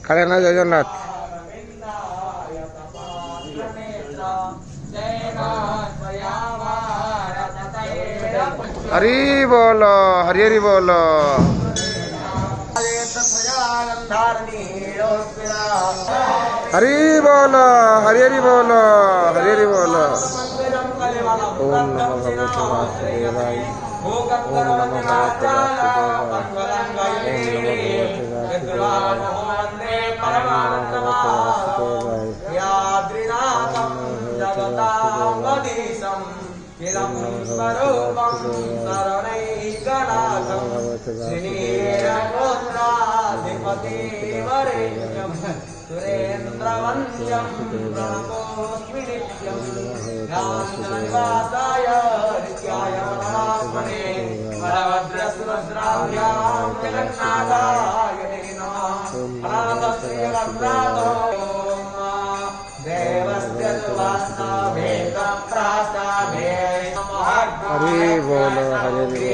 কালে না জগন্নাথ। हरि बोलो हरि हरि बोलो। हरि बोलो हरि हरि बोलो हरि हरि बोलो। ओम नमो भगवते वासुदेवाय। ओम नमो भगवते वासुदेवाय। ओम नमो भगवते वासुदेवाय। स्वरूपं शरणैकनाथं श्रीवीरपुत्राधिपतिवरेण्यं सुरेन्द्रवन्द्यं प्रणतोऽस्मि नित्यं ध्याननिवासाय नित्याय महात्मने वरभद्रसुभद्राभ्यां जगन्नाथाय नमः। अनाथस्य वन्द्रातो देवस्य सुवास्ताभेदप्रास्ताभे। हरि बोलो हरि बोलो।